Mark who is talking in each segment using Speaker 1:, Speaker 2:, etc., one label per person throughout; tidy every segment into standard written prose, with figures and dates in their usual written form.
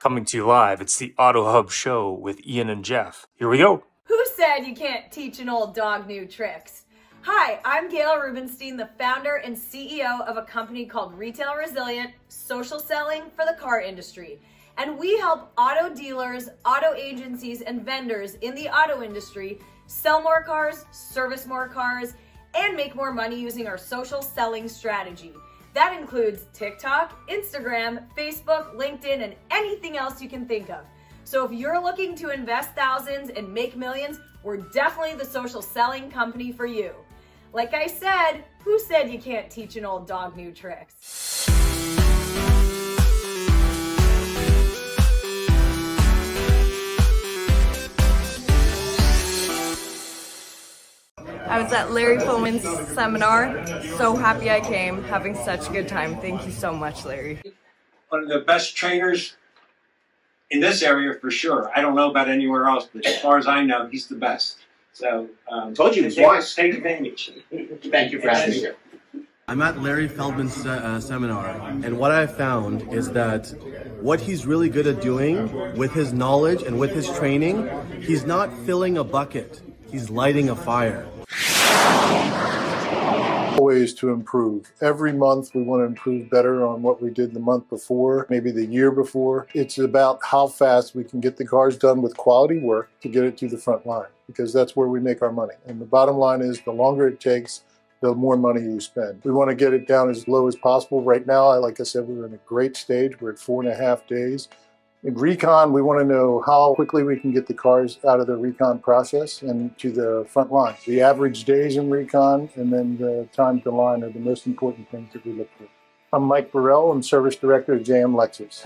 Speaker 1: Coming to you live, it's the Auto Hub Show with Ian and Jeff. Here we go.
Speaker 2: Who said you can't teach an old dog new tricks? Hi, I'm Gail Rubenstein, the founder and CEO of a company called Retail Resilient, social selling for the car industry. And we help auto dealers, auto agencies, and vendors in the auto industry sell more cars, service more cars, and make more money using our social selling strategy. That includes TikTok, Instagram, Facebook, LinkedIn, and anything else you can think of. So if you're looking to invest thousands and make millions, we're definitely the social selling company for you. Like I said, who said you can't teach an old dog new tricks?
Speaker 3: I was at Larry Foman's seminar. So happy I came, having such a good time. Thank you so much, Larry.
Speaker 4: One of the best trainers in this area for sure. I don't know about anywhere else, but as far as I know, he's the best. So,
Speaker 5: told you twice.
Speaker 4: Take advantage.
Speaker 5: Thank you for having me here.
Speaker 6: I'm at Larry Feldman's seminar, and what I found is that what he's really good at doing with his knowledge and with his training, he's not filling a bucket, he's lighting a fire.
Speaker 7: Ways to improve. Every month we want to improve better on what we did the month before, maybe the year before. It's about how fast we can get the cars done with quality work to get it to the front line, because that's where we make our money. And the bottom line is the longer it takes, the more money you spend. We want to get it down as low as possible. Right now, like I said, we're in a great stage. We're at 4.5 days. In recon, we want to know how quickly we can get the cars out of the recon process and to the front line. The average days in recon and then the time to line are the most important things that we look for. I'm Mike Burrell. I'm Service Director at JM Lexus.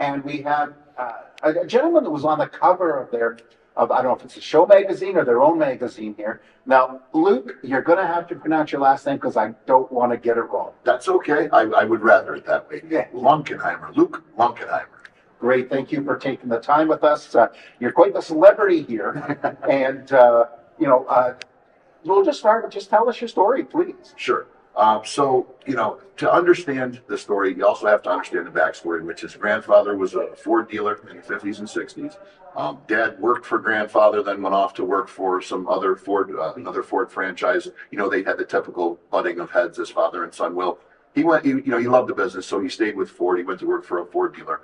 Speaker 5: And we have a gentleman that was on the cover of I don't know if it's a show magazine or their own magazine here. Now, Luke, you're going to have to pronounce your last name because I don't want to get it wrong.
Speaker 8: That's okay. I would rather it that way.
Speaker 5: Yeah.
Speaker 8: Lunkenheimer, Luke Lunkenheimer.
Speaker 5: Great. Thank you for taking the time with us. You're quite the celebrity here. And, we'll just start with just tell us your story, please.
Speaker 8: Sure. To understand the story, you also have to understand the backstory, which is grandfather was a Ford dealer in the 50s and 60s. Dad worked for grandfather, then went off to work for some other another Ford franchise. They had the typical butting of heads as father and son will. He loved the business, so he stayed with Ford. He went to work for a Ford dealer.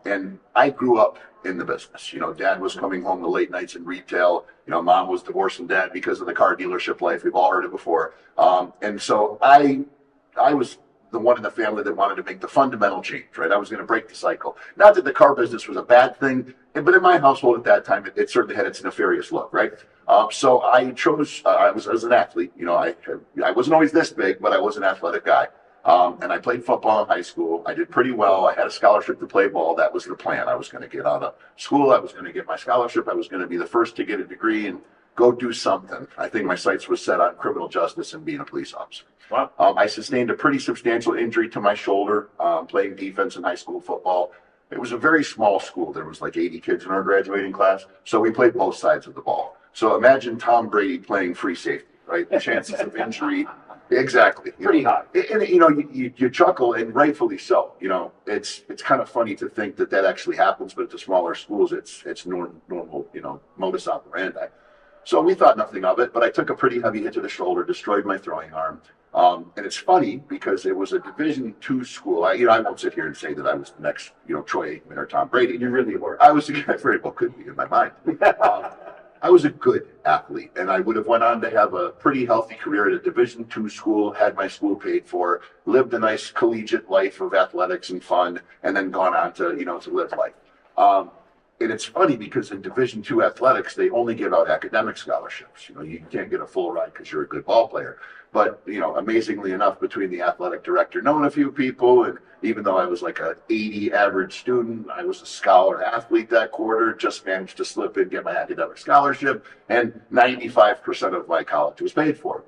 Speaker 8: And I grew up in the business. Dad was coming home the late nights in retail. Mom was divorcing dad because of the car dealership life. We've all heard it before. And so I was the one in the family that wanted to make the fundamental change, right? I was going to break the cycle. Not that the car business was a bad thing, but in my household at that time, it certainly had its nefarious look, right? So I chose, I was as an athlete, I wasn't always this big, but I was an athletic guy. And I played football in high school. I did pretty well. I had a scholarship to play ball. That was the plan. I was going to get out of school. I was going to get my scholarship. I was going to be the first to get a degree and go do something. I think my sights were set on criminal justice and being a police officer.
Speaker 4: Wow.
Speaker 8: I sustained a pretty substantial injury to my shoulder playing defense in high school football. It was a very small school. There was like 80 kids in our graduating class. So we played both sides of the ball. So imagine Tom Brady playing free safety, right? The chances of injury. Exactly.
Speaker 5: Pretty high.
Speaker 8: And you chuckle, and rightfully so. It's kind of funny to think that actually happens, but at the smaller schools, it's normal, modus operandi. So we thought nothing of it, but I took a pretty heavy hit to the shoulder, destroyed my throwing arm. And it's funny because it was a Division II school. I won't sit here and say that I was the next, Troy Aikman or Tom Brady. You really were. I very well could be in my mind. I was a good athlete, and I would have went on to have a pretty healthy career at a Division II school, had my school paid for, lived a nice collegiate life of athletics and fun, and then gone on to, to live life. And it's funny because in Division II athletics, they only give out academic scholarships. You can't get a full ride because you're a good ball player. But, amazingly enough, between the athletic director knowing a few people, and even though I was like an 80 average student, I was a scholar athlete that quarter, just managed to slip in, get my academic scholarship, and 95% of my college was paid for.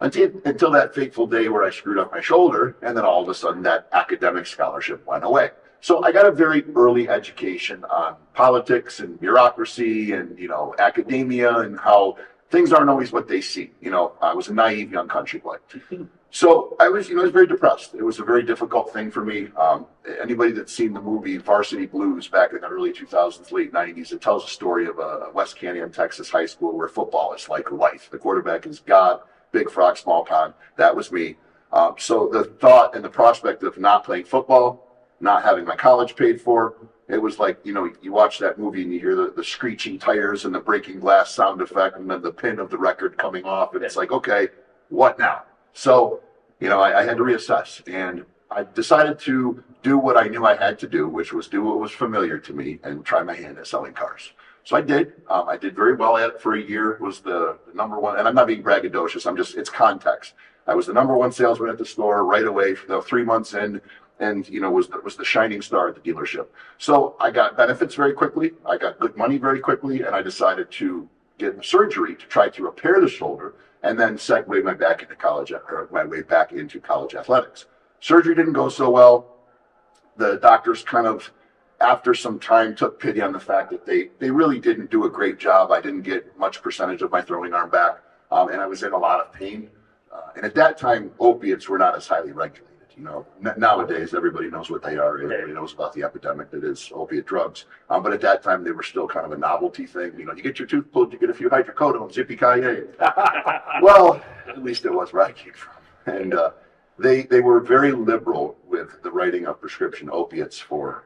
Speaker 8: Until that fateful day where I screwed up my shoulder, and then all of a sudden that academic scholarship went away. So I got a very early education on politics and bureaucracy and, academia and how things aren't always what they seem. I was a naive young country boy. So I was very depressed. It was a very difficult thing for me. Anybody that's seen the movie Varsity Blues back in the early 2000s, late 90s, it tells a story of a West Canyon, Texas high school where football is like life. The quarterback is God, big frog, small pond. That was me. So the thought and the prospect of not playing football, not having my college paid for, it was like, you watch that movie and you hear the screeching tires and the breaking glass sound effect and then the pin of the record coming off. And it's like, okay, what now? So, I had to reassess, and I decided to do what I knew I had to do, which was do what was familiar to me and try my hand at selling cars. So I did. I did very well at it for a year. It was the number one, and I'm not being braggadocious. It's context. I was the number one salesman at the store right away for the 3 months in, and was the shining star at the dealership. So I got benefits very quickly. I got good money very quickly, and I decided to get surgery to try to repair the shoulder and then segue my way back into college athletics. Surgery didn't go so well. The doctors kind of, after some time, took pity on the fact that they really didn't do a great job. I didn't get much percentage of my throwing arm back, and I was in a lot of pain. And at that time, opiates were not as highly regulated. Nowadays, everybody knows what they are. Everybody knows about the epidemic that is opiate drugs. But at that time, they were still kind of a novelty thing. You get your tooth pulled, you get a few hydrocodones, yippee-ki-yay. Well, at least it was where I came from. And they were very liberal with the writing of prescription opiates for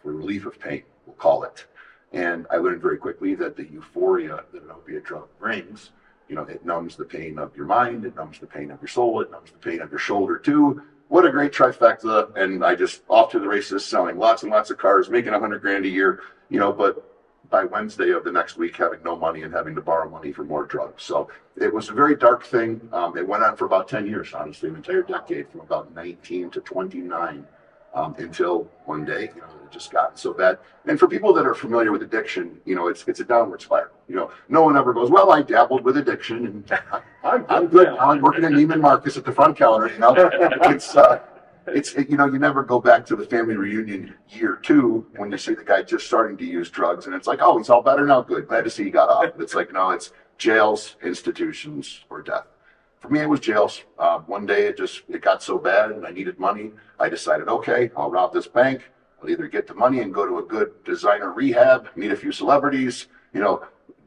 Speaker 8: relief of pain, we'll call it. And I learned very quickly that the euphoria that an opiate drug brings, it numbs the pain of your mind, it numbs the pain of your soul, it numbs the pain of your shoulder too. What a great trifecta. And I just off to the races, selling lots and lots of cars, making $100,000 a year, but by Wednesday of the next week, having no money and having to borrow money for more drugs. So it was a very dark thing. It went on for about 10 years, honestly, an entire decade, from about 19 to 29, until one day, it just got so bad. And for people that are familiar with addiction, it's a downward spiral. No one ever goes, well, I dabbled with addiction and I'm good now. I'm working at Neiman Marcus at the front counter. You never go back to the family reunion year 2 when you see the guy just starting to use drugs, and it's like, oh, he's all better now. Good, glad to see he got off. It's like, no, it's jails, institutions, or death. For me, it was jails. One day it got so bad and I needed money. I decided, okay, I'll rob this bank. I'll either get the money and go to a good designer rehab, meet a few celebrities,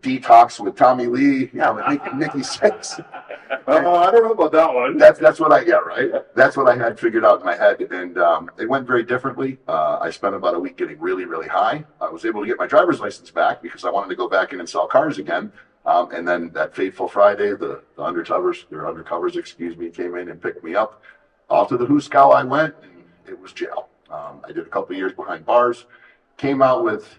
Speaker 8: detox with Tommy Lee, with Nikki Sixx.
Speaker 1: I don't know about that one.
Speaker 8: That's what I get, right? That's what I had figured out in my head. And it went very differently. I spent about a week getting really, really high. I was able to get my driver's license back because I wanted to go back in and sell cars again. And then that fateful Friday, the undercovers came in and picked me up. Off to the Hooskow I went, and it was jail. I did a couple of years behind bars, came out with,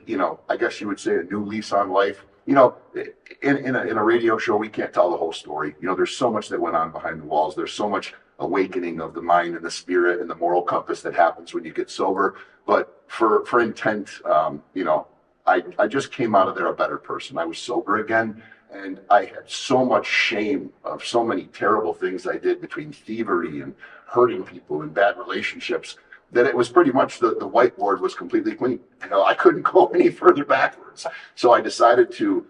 Speaker 8: I guess you would say a new lease on life. In a radio show, we can't tell the whole story. There's so much that went on behind the walls. There's so much awakening of the mind and the spirit and the moral compass that happens when you get sober. But for intent, I just came out of there a better person. I was sober again, and I had so much shame of so many terrible things I did between thievery and hurting people and bad relationships that it was pretty much the whiteboard was completely clean. I couldn't go any further backwards. So I decided to,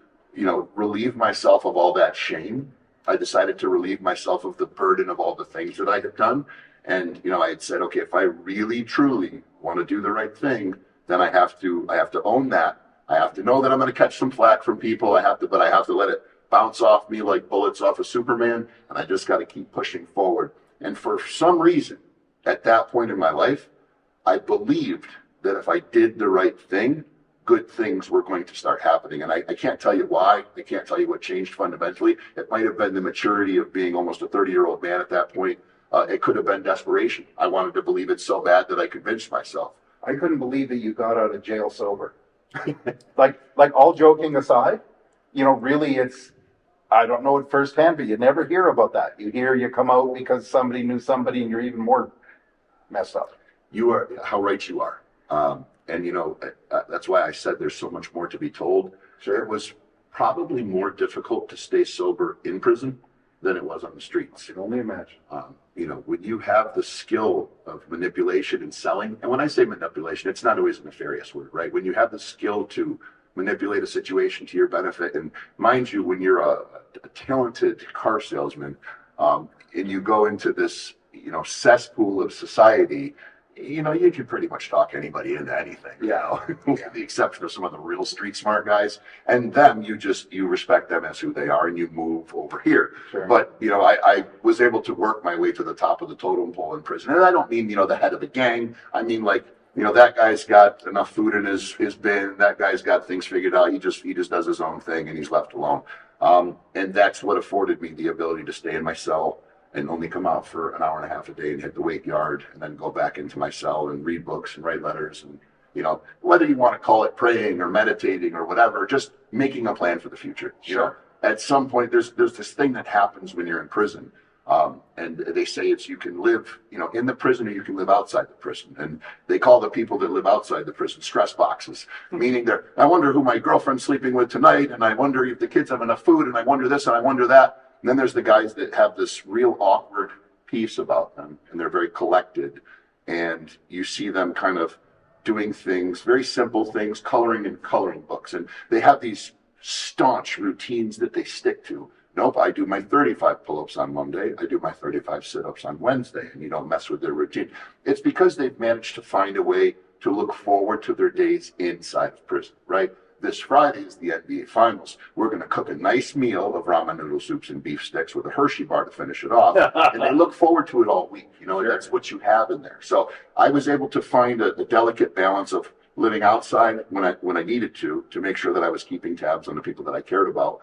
Speaker 8: relieve myself of all that shame. I decided to relieve myself of the burden of all the things that I had done. And, I had said, okay, if I really, truly want to do the right thing, then I have to own that. I have to know that I'm going to catch some flack from people. But I have to let it bounce off me like bullets off of Superman. And I just got to keep pushing forward. And for some reason, at that point in my life, I believed that if I did the right thing, good things were going to start happening. And I can't tell you why. I can't tell you what changed fundamentally. It might have been the maturity of being almost a 30-year-old man at that point. It could have been desperation. I wanted to believe it so bad that I convinced myself.
Speaker 5: I couldn't believe that you got out of jail sober. like all joking aside, really I don't know it firsthand, but you never hear about that. You hear you come out because somebody knew somebody and you're even more messed up.
Speaker 8: You are how right you are. That's why I said there's so much more to be told.
Speaker 5: Sure.
Speaker 8: It was probably more difficult to stay sober in prison than it was on the streets.
Speaker 5: I can only imagine.
Speaker 8: When you have the skill of manipulation and selling, and when I say manipulation, it's not always a nefarious word, right? When you have the skill to manipulate a situation to your benefit, and mind you, when you're a talented car salesman, and you go into this, cesspool of society, you can pretty much talk anybody into anything, with the exception of some of the real street smart guys. And them, you respect them as who they are, and you move over here.
Speaker 5: Sure.
Speaker 8: But, I was able to work my way to the top of the totem pole in prison. And I don't mean, the head of a gang. I mean, like, that guy's got enough food in his bin. That guy's got things figured out. He just does his own thing, and he's left alone. And that's what afforded me the ability to stay in my cell and only come out for an hour and a half a day and hit the weight yard, and then go back into my cell and read books and write letters. And, whether you want to call it praying or meditating or whatever, just making a plan for the future. At some point, there's this thing that happens when you're in prison. And they say you can live, in the prison, or you can live outside the prison. And they call the people that live outside the prison stress boxes, meaning I wonder who my girlfriend's sleeping with tonight, and I wonder if the kids have enough food, and I wonder this, and I wonder that. And then there's the guys that have this real awkward piece about them, and they're very collected. And you see them kind of doing things, very simple things, coloring in coloring books. And they have these staunch routines that they stick to. Nope, I do my 35 pull-ups on Monday. I do my 35 sit-ups on Wednesday, and you don't mess with their routine. It's because they've managed to find a way to look forward to their days inside of prison, right? This Friday is the NBA Finals. We're going to cook a nice meal of ramen noodle soups and beef sticks with a Hershey bar to finish it off. And they look forward to it all week. And that's what you have in there. So I was able to find a delicate balance of living outside when I needed to make sure that I was keeping tabs on the people that I cared about,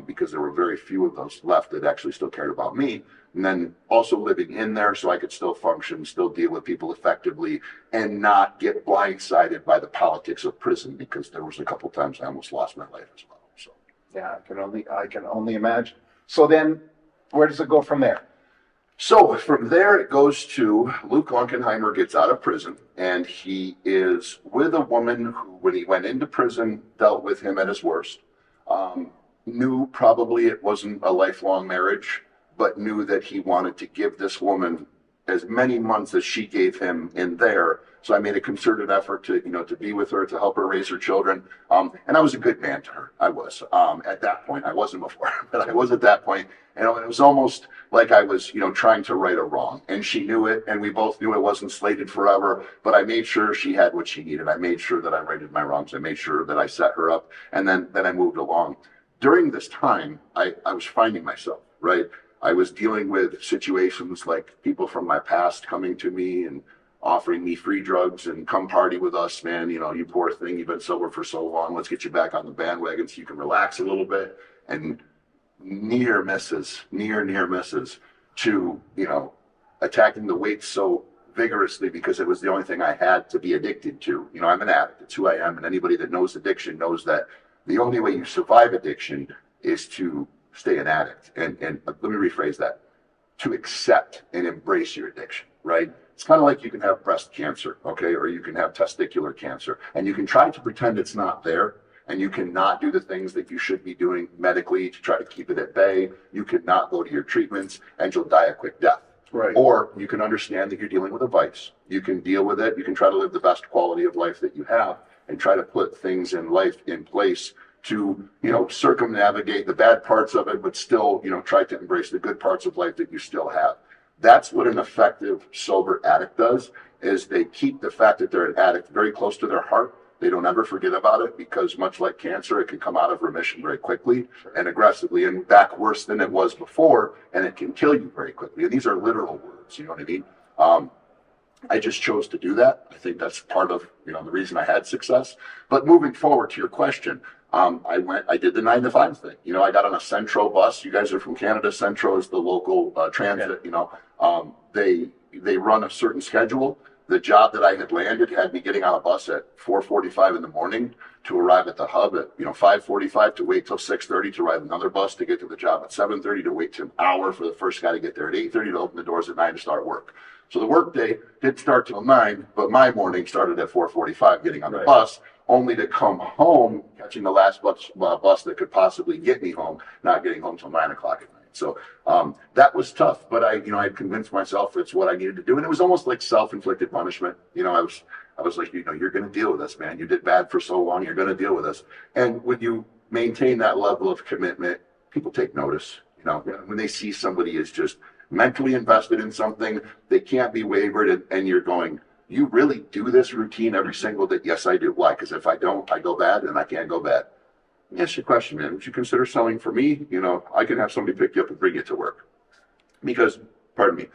Speaker 8: because there were very few of those left that actually still cared about me. And then also living in there so I could still function, still deal with people effectively, and not get blindsided by the politics of prison, because there was a couple times I almost lost my life as well. So
Speaker 5: yeah, I can only imagine. So then, where does it go from there?
Speaker 8: So from there, it goes to Luke Lunkenheimer gets out of prison, and he is with a woman who, when he went into prison, dealt with him at his worst. Knew probably it wasn't a lifelong marriage, but knew that he wanted to give this woman as many months as she gave him in there. So I made a concerted effort to be with her, to help her raise her children. And I was a good man to her. I was, at that point. I wasn't before, but I was at that point. And it was almost like I was, trying to right a wrong. And she knew it, and we both knew it wasn't slated forever, but I made sure she had what she needed. I made sure that I righted my wrongs. I made sure that I set her up, and then I moved along. During this time, I was finding myself, right? I was dealing with situations like people from my past coming to me and offering me free drugs and come party with us, man. You poor thing, you've been sober for so long. Let's get you back on the bandwagon so you can relax a little bit. And near misses to, attacking the weights so vigorously because it was the only thing I had to be addicted to. I'm an addict. It's who I am. And anybody that knows addiction knows that the only way you survive addiction is to stay an addict. And let me rephrase that, to accept and embrace your addiction, right? It's kind of like you can have breast cancer, okay? Or you can have testicular cancer, and you can try to pretend it's not there, and you cannot do the things that you should be doing medically to try to keep it at bay. You cannot go to your treatments, and you'll die a quick death.
Speaker 5: Right.
Speaker 8: Or you can understand that you're dealing with a vice. You can deal with it. You can try to live the best quality of life that you have, and try to put things in life in place to, circumnavigate the bad parts of it, but still, try to embrace the good parts of life that you still have. That's what an effective sober addict does, is they keep the fact that they're an addict very close to their heart. They don't ever forget about it, because much like cancer, it can come out of remission very quickly and aggressively and back worse than it was before, and it can kill you very quickly. And these are literal words, you know what I mean? I just chose to do that. I think that's part of, the reason I had success. But moving forward to your question, I did the 9 to 5 thing. I got on a Centro bus. You guys are from Canada. Centro is the local transit, they run a certain schedule. The job that I had landed had me getting on a bus at 4:45 in the morning to arrive at the hub at 5:45, to wait till 6:30 to ride another bus to get to the job at 7:30, to wait an hour for the first guy to get there at 8:30, to open the doors at 9 to start work. So the work day didn't start till 9, but my morning started at 4:45 getting on the bus, only to come home catching the last bus that could possibly get me home, not getting home till 9 o'clock at night. So that was tough, but I convinced myself it's what I needed to do, and it was almost like self-inflicted punishment. I was like, you're going to deal with this, man. You did bad for so long. You're going to deal with this. And when you maintain that level of commitment, people take notice. When they see somebody is just mentally invested in something, they can't be wavered, and you're going, you really do this routine every single day? Yes, I do. Why? Because if I don't, I go bad, and I can't go bad. Yes, your question, man. Would you consider selling for me? I can have somebody pick you up and bring you to work. Pardon me,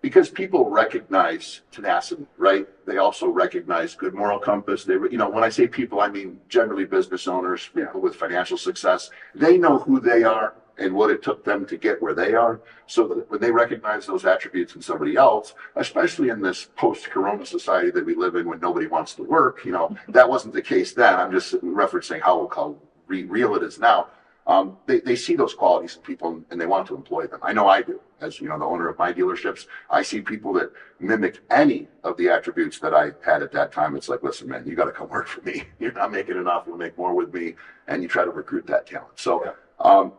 Speaker 8: because people recognize tenacity, right? They also recognize good moral compass. When I say people, I mean generally business owners, people with financial success. They know who they are and what it took them to get where they are. So that when they recognize those attributes in somebody else, especially in this post-corona society that we live in when nobody wants to work, that wasn't the case then. I'm just referencing how real it is now. They see those qualities in people and they want to employ them. I know I do. As the owner of my dealerships, I see people that mimic any of the attributes that I had at that time. It's like, listen, man, you got to come work for me. You're not making enough. You'll make more with me. And you try to recruit that talent. So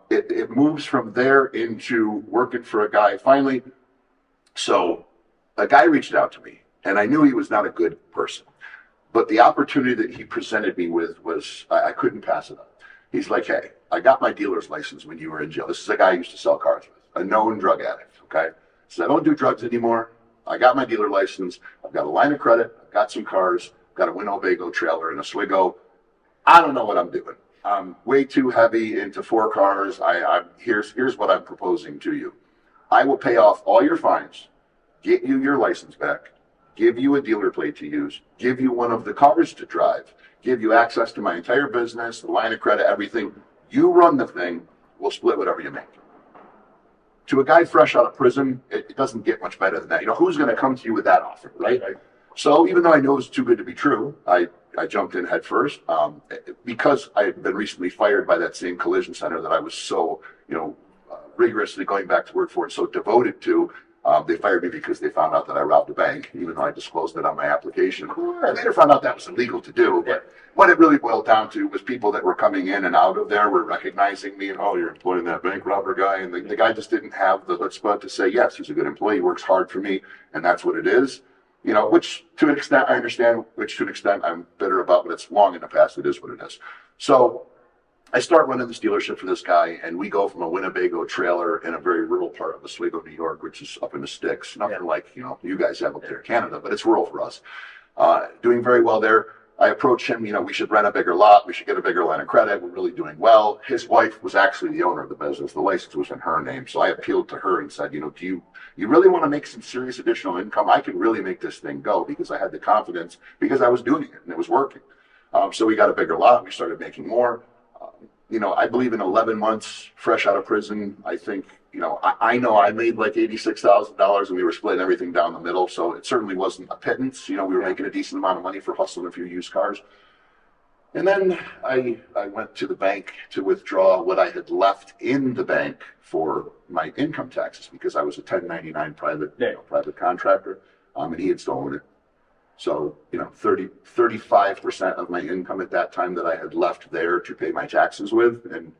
Speaker 8: it moves from there into working for a guy finally. So a guy reached out to me, and I knew he was not a good person. But the opportunity that he presented me with was, I couldn't pass it up. He's like, hey, I got my dealer's license when you were in jail. This is a guy I used to sell cars with, a known drug addict, okay? So I don't do drugs anymore. I got my dealer license. I've got a line of credit. I've got some cars. I've got a Winnebago trailer and a Swigo. I don't know what I'm doing. I'm way too heavy into 4 cars. Here's what I'm proposing to you. I will pay off all your fines, get you your license back, give you a dealer plate to use, give you one of the cars to drive, give you access to my entire business, the line of credit, everything. You run the thing, we'll split whatever you make. To a guy fresh out of prison, it doesn't get much better than that. Who's going to come to you with that offer, right? So even though I know it's too good to be true, I jumped in head first because I had been recently fired by that same collision center that I was so, rigorously going back to work for and so devoted to. They fired me because they found out that I robbed a bank, even though I disclosed it on my application. I later found out that was illegal to do, but what it really boiled down to was people that were coming in and out of there were recognizing me and, oh, you're employing that bank robber guy. And the guy just didn't have the chutzpah to say, yes, he's a good employee, he works hard for me, and that's what it is. Which to an extent I understand, which to an extent I'm bitter about, but it's long in the past, it is what it is. So I start running this dealership for this guy, and we go from a Winnebago trailer in a very rural part of Oswego, New York, which is up in the sticks. Nothing like, you guys have up there in Canada, but it's rural for us. Doing very well there. I approach him, we should rent a bigger lot. We should get a bigger line of credit. We're really doing well. His wife was actually the owner of the business. The license was in her name. So I appealed to her and said, do you really want to make some serious additional income? I can really make this thing go, because I had the confidence, because I was doing it and it was working. So we got a bigger lot. We started making more. I believe in 11 months, fresh out of prison, I think, I know I made like $86,000 and we were splitting everything down the middle. So it certainly wasn't a pittance. We were making a decent amount of money for hustling a few used cars. And then I went to the bank to withdraw what I had left in the bank for my income taxes, because I was a 1099 private contractor, and he had stolen it. So, 35% of my income at that time that I had left there to pay my taxes with and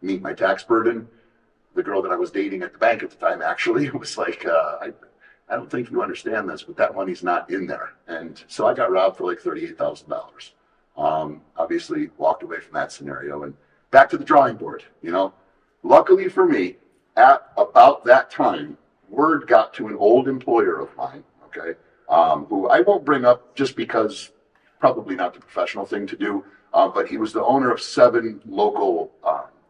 Speaker 8: meet my tax burden. The girl that I was dating at the bank at the time actually was like, I don't think you understand this, but that money's not in there. And so I got robbed for like $38,000. Obviously walked away from that scenario and back to the drawing board. Luckily for me, at about that time, word got to an old employer of mine, okay, who I won't bring up just because probably not the professional thing to do, but he was the owner of 7 local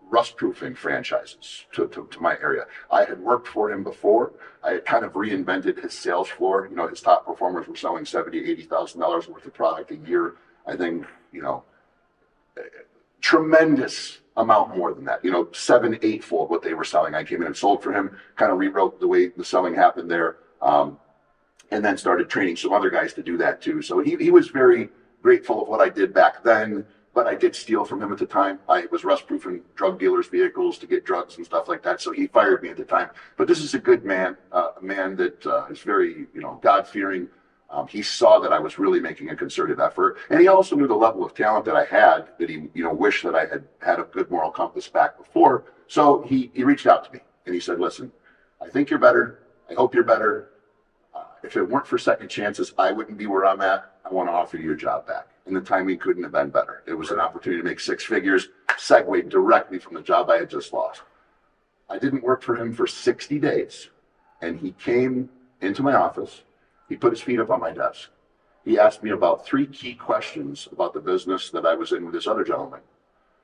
Speaker 8: rust-proofing franchises to my area. I had worked for him before. I had kind of reinvented his sales floor. His top performers were selling $70,000, $80,000 worth of product a year. I think, tremendous amount more than that, 7, 8-fold what they were selling. I came in and sold for him, kind of rewrote the way the selling happened there. And then started training some other guys to do that too. So he was very grateful of what I did back then, but I did steal from him at the time. I was rust-proofing drug dealers' vehicles to get drugs and stuff like that. So he fired me at the time. But this is a good man, a man that is very, God-fearing, He saw that I was really making a concerted effort, and he also knew the level of talent that I had. That he, wished that I had had a good moral compass back before. So he reached out to me and he said, "Listen, I think you're better. I hope you're better. If it weren't for second chances, I wouldn't be where I'm at. I want to offer you your job back." And the timing couldn't have been better. It was an opportunity to make six figures, segued directly from the job I had just lost. I didn't work for him for 60 days, and he came into my office. He put his feet up on my desk. He asked me about 3 key questions about the business that I was in with this other gentleman.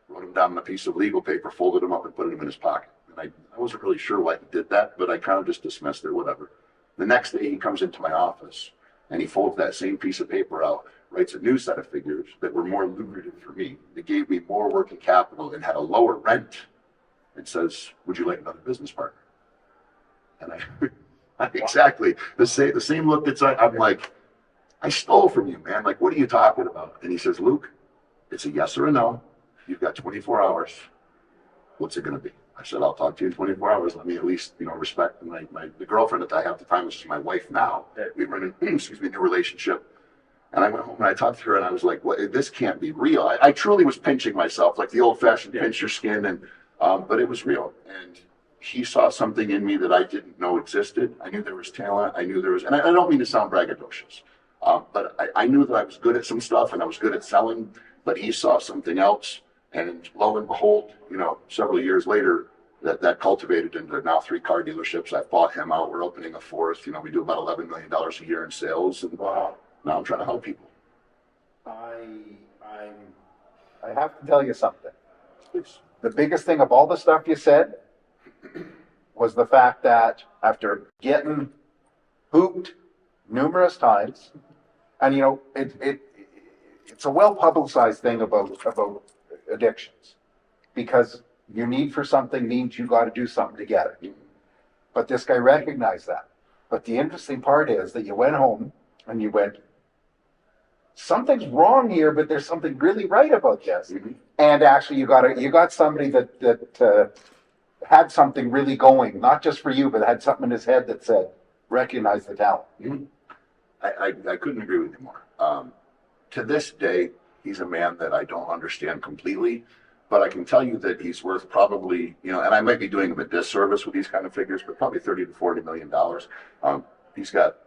Speaker 8: Wrote them down on a piece of legal paper, folded them up, and put them in his pocket. And I wasn't really sure why he did that, but I kind of just dismissed it, whatever. The next day, he comes into my office, and he folds that same piece of paper out, writes a new set of figures that were more lucrative for me, that gave me more working capital and had a lower rent, and says, "Would you like another business partner?" And I exactly the same look that's I'm like, "I stole from you, man. Like, what are you talking about?" And he says, "Luke, it's a yes or a no. You've got 24 hours. What's it going to be?" I said, "I'll talk to you in 24 hours. Let me at least, respect the girlfriend that I have at the time, which is my wife now. We were in a new relationship." And I went home and I talked to her and I was like, "Well, this can't be real." I truly was pinching myself, like the old-fashioned pinch your skin, and but it was real. And he saw something in me that I didn't know existed. I knew there was talent. I knew there was, and I don't mean to sound braggadocious, but I knew that I was good at some stuff and I was good at selling. But he saw something else, and lo and behold, several years later, that cultivated into now 3 car dealerships. I bought him out. We're opening a 4th. We do about $11 million a year in sales, and now I'm trying to help people.
Speaker 5: I have to tell you something. The biggest thing of all the stuff you said was the fact that after getting hooped numerous times, and it's a well-publicized thing about addictions, because your need for something means you got to do something to get it. But this guy recognized that. But the interesting part is that you went home and you went, "Something's wrong here, but there's something really right about this." Mm-hmm. And actually, you got somebody that had something really going, not just for you, but had something in his head that said, "Recognize the talent."
Speaker 8: Mm-hmm. I couldn't agree with you more. To this day, he's a man that I don't understand completely, but I can tell you that he's worth probably, and I might be doing him a disservice with these kind of figures, but probably $30 to $40 million. He's got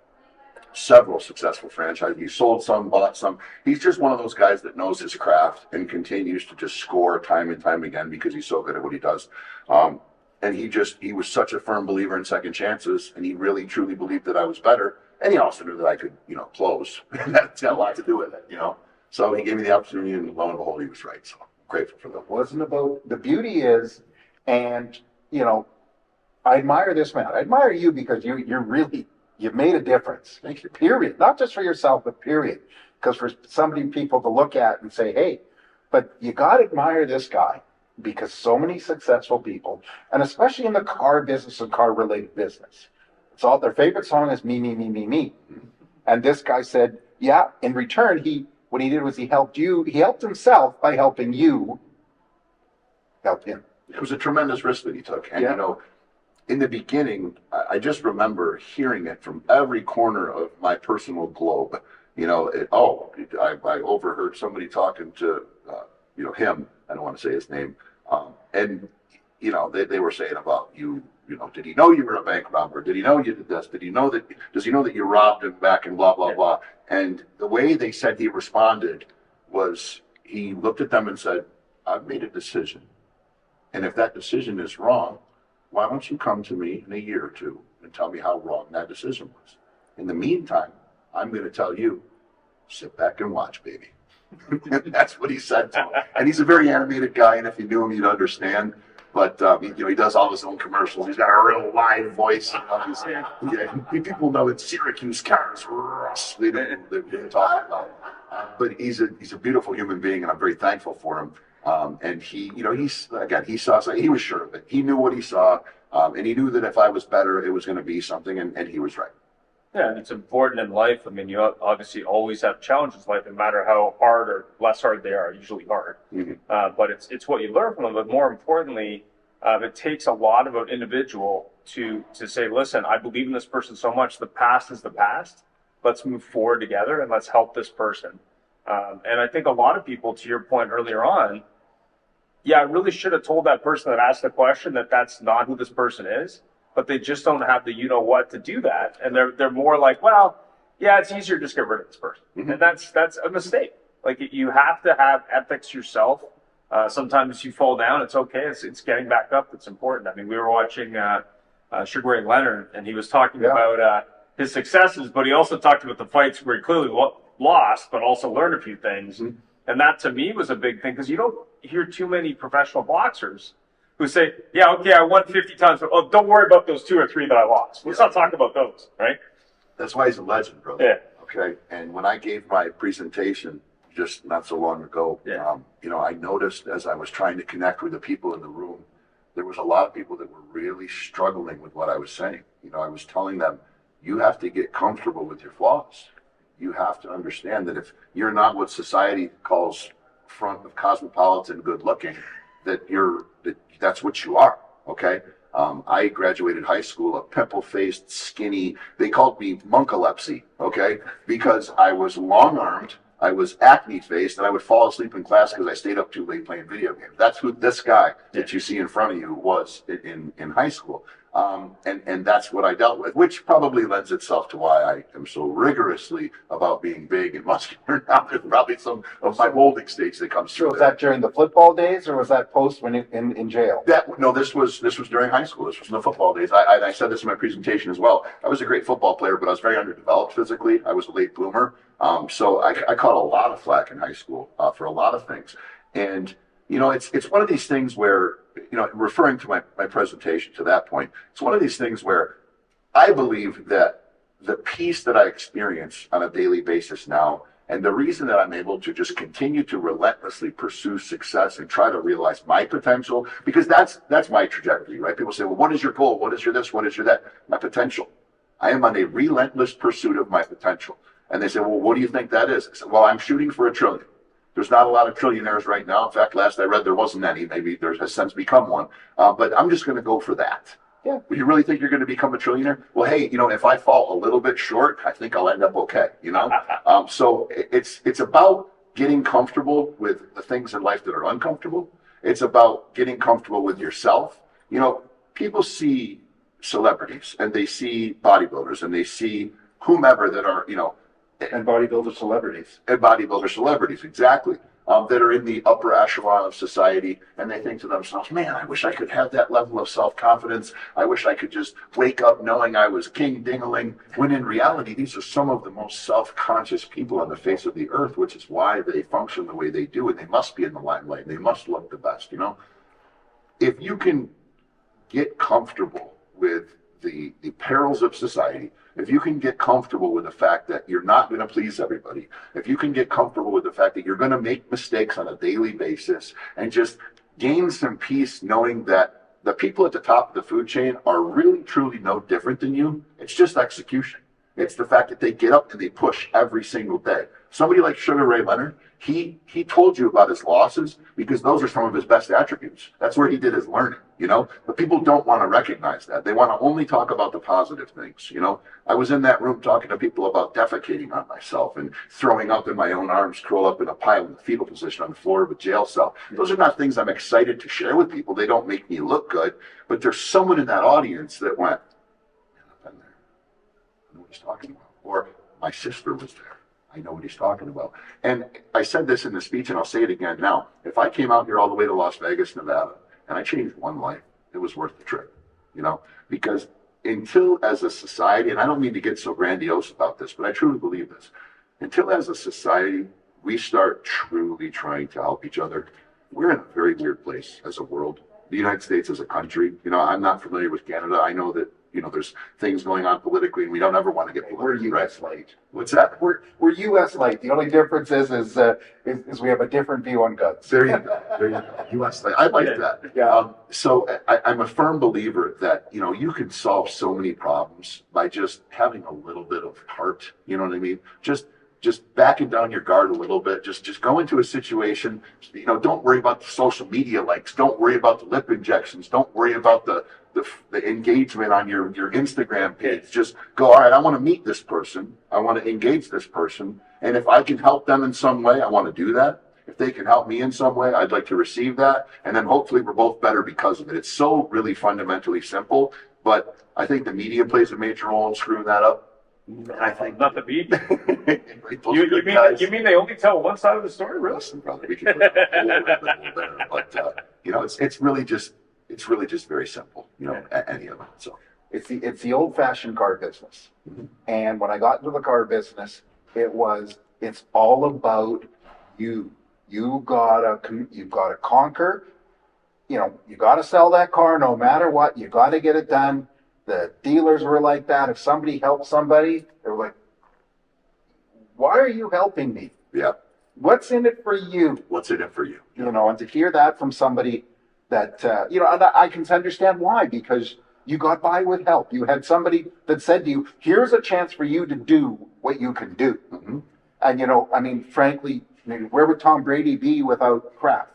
Speaker 8: several successful franchises. He sold some, bought some. He's just one of those guys that knows his craft and continues to just score time and time again because he's so good at what he does. And he was such a firm believer in second chances, and he really truly believed that I was better. And he also knew that I could, close. That's got a lot to do with it, So he gave me the opportunity, and lo and behold, he was right. So I'm grateful for that.
Speaker 5: It wasn't about, the beauty is, and, I admire this man. I admire you because you've made a difference.
Speaker 8: Thank you.
Speaker 5: Period. Not just for yourself, but period. Because for people to look at and say, "Hey," but you got to admire this guy, because so many successful people, and especially in the car business and car related business, it's all their favorite song is "Me, Me, Me, Me, Me." And this guy said, yeah, in return, what he did was he helped himself by helping you help him.
Speaker 8: It was a tremendous risk that he took. And, in the beginning, I just remember hearing it from every corner of my personal globe. I overheard somebody talking to, him. I don't want to say his name. And, they were saying about you, did he know you were a bank robber? Did he know you did this? Does he know that you robbed him back and blah, blah, blah. And the way they said he responded was he looked at them and said, "I've made a decision. And if that decision is wrong, why don't you come to me in a year or two and tell me how wrong that decision was? In the meantime, I'm going to tell you, sit back and watch, baby." That's what he said to him. And he's a very animated guy, and if you knew him, you'd understand. But he does all his own commercials. He's got a real live voice. People know it's Syracuse cars. They don't talk about it. But he's a beautiful human being, and I'm very thankful for him. And he saw something. He was sure of it. He knew what he saw, and he knew that if I was better, it was going to be something, and he was right.
Speaker 1: Yeah, and it's important in life. I mean, you obviously always have challenges in life, no matter how hard or less hard they are, usually hard. Mm-hmm. But it's what you learn from them. But more importantly, it takes a lot of an individual to say, "Listen, I believe in this person so much. The past is the past, let's move forward together and let's help this person. And I think a lot of people, to your point earlier on, yeah, I really should have told that person that asked the question that that's not who this person is, but they just don't have the what to do that. And they're more like, well, yeah, it's easier to just get rid of this person. Mm-hmm. And that's a mistake. Like, you have to have ethics yourself. Sometimes you fall down, it's okay. It's getting back up that's important. I mean, we were watching Sugar Ray Leonard, and he was talking about his successes, but he also talked about the fights where he clearly lost, but also learned a few things. Mm-hmm. And that, to me, was a big thing, because you don't hear too many professional boxers who say, yeah, okay, I won 50 times, but don't worry about those 2 or 3 that I lost. Let's not talk about those, right?
Speaker 8: That's why he's a legend, brother.
Speaker 1: Yeah.
Speaker 8: Okay. And when I gave my presentation just not so long ago, I noticed as I was trying to connect with the people in the room, there was a lot of people that were really struggling with what I was saying. I was telling them, you have to get comfortable with your flaws. You have to understand that if you're not what society calls front of cosmopolitan good looking, that's what you are. Okay. I graduated high school a pimple-faced, skinny. They called me monkalepsy, okay, because I was long-armed, I was acne-faced, and I would fall asleep in class because I stayed up too late playing video games. That's who this guy that you see in front of you was in high school. And that's what I dealt with, which probably lends itself to why I am so rigorously about being big and muscular now. There's probably some of my molding stage that comes through.
Speaker 5: So was that during the football days, or was that post when in jail?
Speaker 8: No, this was during high school. This was in the football days. I said this in my presentation as well. I was a great football player, but I was very underdeveloped physically. I was a late bloomer. So I caught a lot of flack in high school for a lot of things. And, it's one of these things where, referring to my presentation to that point, it's one of these things where I believe that the peace that I experience on a daily basis now, and the reason that I'm able to just continue to relentlessly pursue success and try to realize my potential, because that's my trajectory, right? People say, well, what is your goal? What is your this? What is your that? My potential. I am on a relentless pursuit of my potential. And they say, well, what do you think that is? I said, well, I'm shooting for $1 trillion. There's not a lot of trillionaires right now. In fact, last I read, there wasn't any. Maybe there has since become one. But I'm just going to go for that. Yeah. Well, you really think you're going to become a trillionaire? Well, hey, if I fall a little bit short, I think I'll end up okay. So it's about getting comfortable with the things in life that are uncomfortable. It's about getting comfortable with yourself. People see celebrities and they see bodybuilders and they see whomever that are,
Speaker 5: And bodybuilder celebrities.
Speaker 8: And bodybuilder celebrities, exactly. That are in the upper echelon of society, and they think to themselves, man, I wish I could have that level of self-confidence. I wish I could just wake up knowing I was king ding-a-ling. When in reality, these are some of the most self-conscious people on the face of the earth, which is why they function the way they do, and they must be in the limelight. They must look the best, If you can get comfortable with the perils of society, if you can get comfortable with the fact that you're not going to please everybody, if you can get comfortable with the fact that you're going to make mistakes on a daily basis and just gain some peace knowing that the people at the top of the food chain are really, truly no different than you, it's just execution. It's the fact that they get up and they push every single day. Somebody like Sugar Ray Leonard, he told you about his losses because those are some of his best attributes. That's where he did his learning, But people don't want to recognize that. They want to only talk about the positive things, I was in that room talking to people about defecating on myself and throwing up in my own arms, curl up in a pile in the fetal position on the floor of a jail cell. Those are not things I'm excited to share with people. They don't make me look good, but there's someone in that audience that went, I've been there. I know what he's talking about. Or my sister was there. I know what he's talking about. And I said this in the speech, and I'll say it again now. If I came out here all the way to Las Vegas, Nevada, and I changed one life, it was worth the trip, because until as a society, and I don't mean to get so grandiose about this, but I truly believe this, until as a society, we start truly trying to help each other, we're in a very weird place as a world. The United States as a country, I'm not familiar with Canada. I know that, there's things going on politically, and we don't ever want to get politically.
Speaker 5: We're U.S. light.
Speaker 8: What's that?
Speaker 5: We're U.S. light. The only difference is we have a different view on guns.
Speaker 8: There you go. U.S. light. I like that.
Speaker 5: Yeah.
Speaker 8: So I'm a firm believer that, you can solve so many problems by just having a little bit of heart. You know what I mean? Just just backing down your guard a little bit. Just go into a situation, don't worry about the social media likes. Don't worry about the lip injections. Don't worry about the engagement on your Instagram page. Just go, all right, I want to meet this person. I want to engage this person. And if I can help them in some way, I want to do that. If they can help me in some way, I'd like to receive that. And then hopefully we're both better because of it. It's so really fundamentally simple, but I think the media plays a major role in screwing that up. And I think
Speaker 1: not the beat. You mean they only tell one side of the story? Really?
Speaker 8: Listen, brother, we can put a whole rabbit hole there. But it's really just very simple. Any of it. So
Speaker 5: It's the old-fashioned car business. And when I got into the car business, it's all about you. You've got to conquer. You got to sell that car no matter what. You got to get it done. The dealers were like that. If somebody helped somebody, they were like, "Why are you helping me?
Speaker 8: yeah,
Speaker 5: What's in it for you?"
Speaker 8: what's in it for you?
Speaker 5: And to hear that from somebody that, and I can understand why, because you got by with help. You had somebody that said to you, here's a chance for you to do what you can do.
Speaker 8: Mm-hmm.
Speaker 5: And, frankly, where would Tom Brady be without Kraft?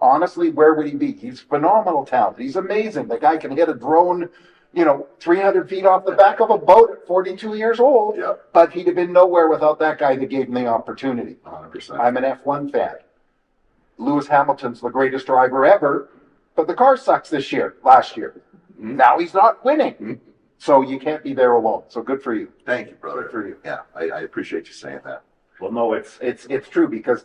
Speaker 5: Honestly, where would he be? He's phenomenal talent. He's amazing. The guy can hit a drone, 300 feet off the back of a boat at 42 years old.
Speaker 8: Yeah.
Speaker 5: But he'd have been nowhere without that guy that gave him the opportunity.
Speaker 8: 100%.
Speaker 5: I'm an F1 fan. Lewis Hamilton's the greatest driver ever, but the car sucks last year.
Speaker 8: Mm-hmm.
Speaker 5: Now he's not winning. Mm-hmm. So you can't be there alone. So good for you.
Speaker 8: Thank you, brother.
Speaker 5: Good for you.
Speaker 8: Yeah, I appreciate you saying that.
Speaker 5: Well, no, it's true, because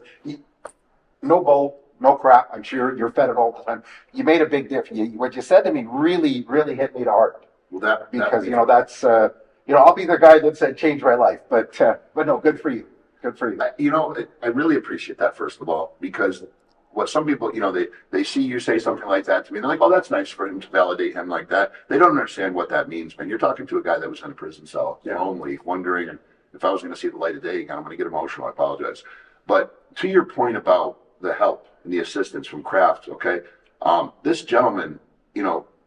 Speaker 5: no bull, no crap. I'm sure you're fed it all the time. You made a big difference. What you said to me really, really hit me to heart.
Speaker 8: Well,
Speaker 5: because that's I'll be the guy that said change my life. But no, good for you. Good for you.
Speaker 8: I really appreciate that, first of all, because what some people, they see you say something like that to me, and they're like, oh, that's nice for him to validate him like that. They don't understand what that means, man. You're talking to a guy that was in a prison cell, lonely, wondering if I was going to see the light of day again. I'm going to get emotional. I apologize. But to your point about the help and the assistance from Kraft, okay, this gentleman,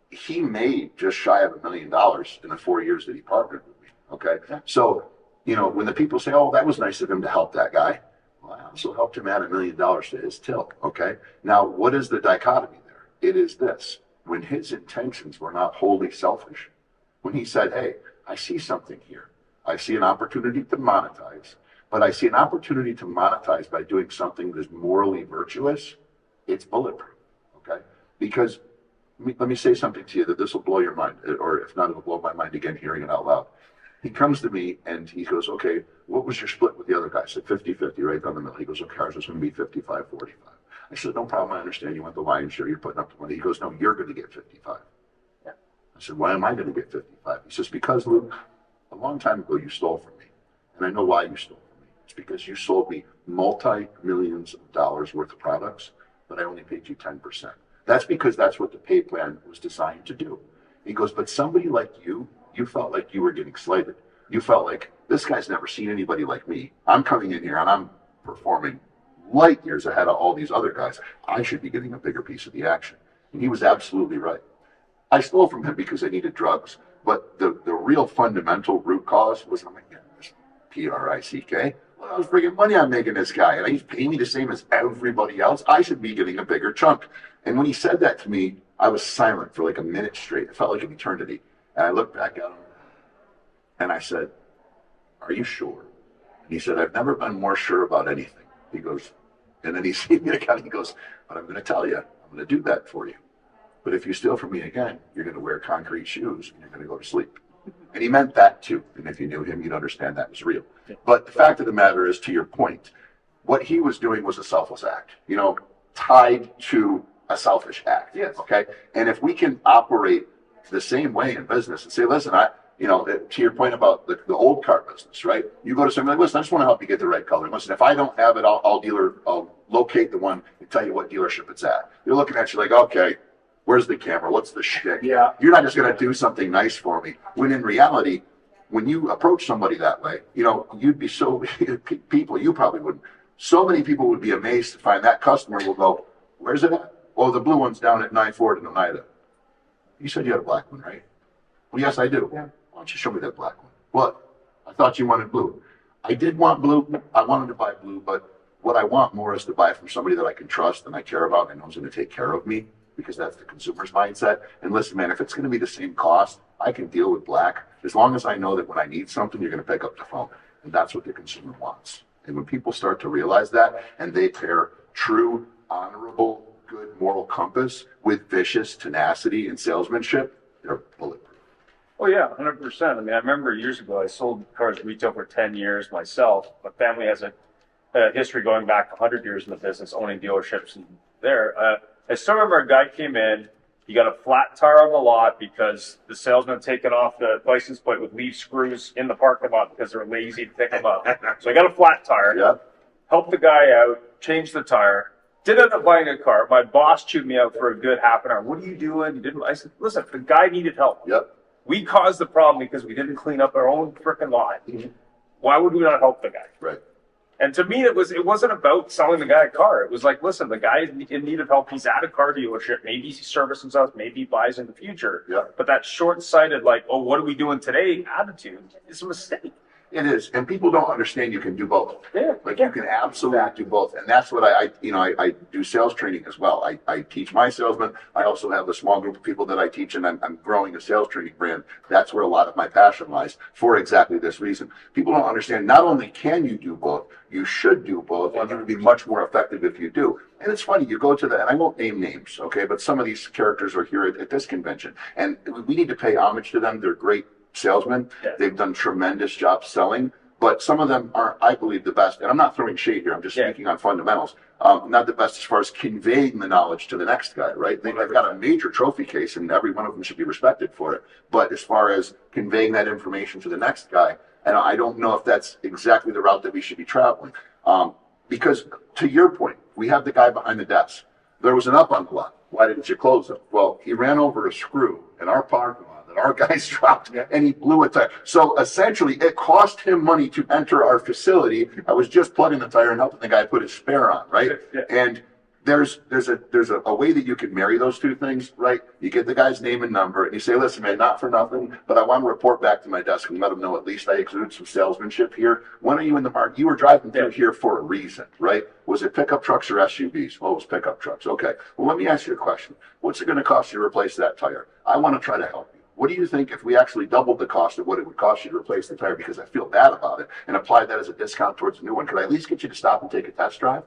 Speaker 8: he made just shy of $1 million in the 4 years that he partnered with me, okay? Yeah. So, when the people say, oh, that was nice of him to help that guy, well, I also helped him add $1 million to his till, okay? Now, what is the dichotomy there? It is this. When his intentions were not wholly selfish, when he said, hey, I see something here. I see an opportunity to monetize, but I see an opportunity to monetize by doing something that's morally virtuous. It's bulletproof, okay? Because let me say something to you that this will blow your mind, or if not, it'll blow my mind again hearing it out loud. He comes to me and he goes, okay, what was your split with the other guy? I said 50-50 right down the middle. He goes, okay, ours is going to be 55-45. I said, no problem. I understand you want the lion's share. You're putting up the money. He goes, no, you're going to get 55. Yeah. I said, why am I going to get 55? He says, because, Luke, a long time ago you stole from me. And I know why you stole from me. It's because you sold me multi-millions of dollars worth of products, but I only paid you 10%. That's because that's what the pay plan was designed to do. He goes, but somebody like you felt like you were getting slighted. You felt like, this guy's never seen anybody like me. I'm coming in here and I'm performing light years ahead of all these other guys. I should be getting a bigger piece of the action. And he was absolutely right. I stole from him because I needed drugs, but the real fundamental root cause was, I'm like, yeah, this P-R-I-C-K. Well, I was bringing money I'm making this guy, and he's paying me the same as everybody else. I should be getting a bigger chunk. And when he said that to me, I was silent for like a minute straight. It felt like an eternity. And I looked back at him, and I said, are you sure? And he said, I've never been more sure about anything. He goes, and then he sees me again, he goes, but I'm going to tell you, I'm going to do that for you. But if you steal from me again, you're going to wear concrete shoes, and you're going to go to sleep. And he meant that too. And if you knew him, you'd understand that was real. But the fact of the matter is, to your point, what he was doing was a selfless act, tied to a selfish act. Yes. Okay. And if we can operate the same way in business and say, listen, to your point about the old car business, right? You go to somebody like, listen, I just want to help you get the right color. Listen, if I don't have it, I'll locate the one and tell you what dealership it's at. They're looking at you like, okay, where's the camera? What's the shtick? Yeah. You're not just going to do something nice for me. When in reality, when you approach somebody that way, you'd be people, you probably wouldn't. So many people would be amazed to find that customer will go, where's it at? Oh, the blue one's down at 9 in NIADA. You said you had a black one, right? Well, yes, I do. Yeah. Why don't you show me that black one? What? I thought you wanted blue. I did want blue. I wanted to buy blue, but what I want more is to buy from somebody that I can trust and I care about and I know is going to take care of me, because that's the consumer's mindset. And listen, man, if it's going to be the same cost, I can deal with black as long as I know that when I need something, you're going to pick up the phone. And that's what the consumer wants. And when people start to realize that and they pair true, honorable, good moral compass with vicious tenacity and salesmanship, they're bulletproof.
Speaker 1: Oh yeah, 100%. I mean, I remember years ago, I sold cars retail for 10 years myself. My family has a history going back 100 years in the business, owning dealerships and there. I still remember a guy came in, he got a flat tire on the lot because the salesman had taken off the license plate with leaf screws in the parking lot because they're lazy to pick them up. So I got a flat tire, helped the guy out, changed the tire, did end up buying a car. My boss chewed me out for a good half an hour. What are you doing? You didn't. I said, listen, the guy needed help. We caused the problem because we didn't clean up our own frickin' lot. Why would we not help the guy?
Speaker 8: Right.
Speaker 1: And to me, it wasn't about selling the guy a car. It was like, listen, the guy in need of help. He's at a car dealership. Maybe he services himself. Maybe he buys in the future. But that short-sighted, like, oh, what are we doing today attitude is a mistake.
Speaker 8: It is, and people don't understand you can do both.
Speaker 1: You
Speaker 8: can absolutely do both, and that's what I do sales training as well. I teach my salesmen. I also have a small group of people that I teach, and I'm growing a sales training brand. That's where a lot of my passion lies, for exactly this reason. People don't understand. Not only can you do both, you should do both, and you will be much more effective if you do. And it's funny, you go to and I won't name names, okay, but some of these characters are here at this convention, and we need to pay homage to them. They're great salesmen. They've done tremendous job selling, but some of them aren't, I believe, the best. And I'm not throwing shade here. I'm just speaking on fundamentals. Not the best as far as conveying the knowledge to the next guy, right? They've got a major trophy case, and every one of them should be respected for it. But as far as conveying that information to the next guy, and I don't know if that's exactly the route that we should be traveling. Because to your point, we have the guy behind the desk. There was an up on the lot. Why didn't you close it? Well, he ran over a screw in our parking lot. Our guys dropped and he blew a tire. So essentially it cost him money to enter our facility. I was just plugging the tire and helping the guy put his spare on, right? And there's a way that you can marry those two things, right? You get the guy's name and number and you say, listen, man, not for nothing, but I want to report back to my desk and let him know at least I exuded some salesmanship here. When are you in the market? You were driving through here for a reason, right? Was it pickup trucks or SUVs? Well, it was pickup trucks. Okay. Well, let me ask you a question. What's it going to cost you to replace that tire? I want to try to help you. What do you think if we actually doubled the cost of what it would cost you to replace the tire, because I feel bad about it, and applied that as a discount towards a new one? Could I at least get you to stop and take a test drive?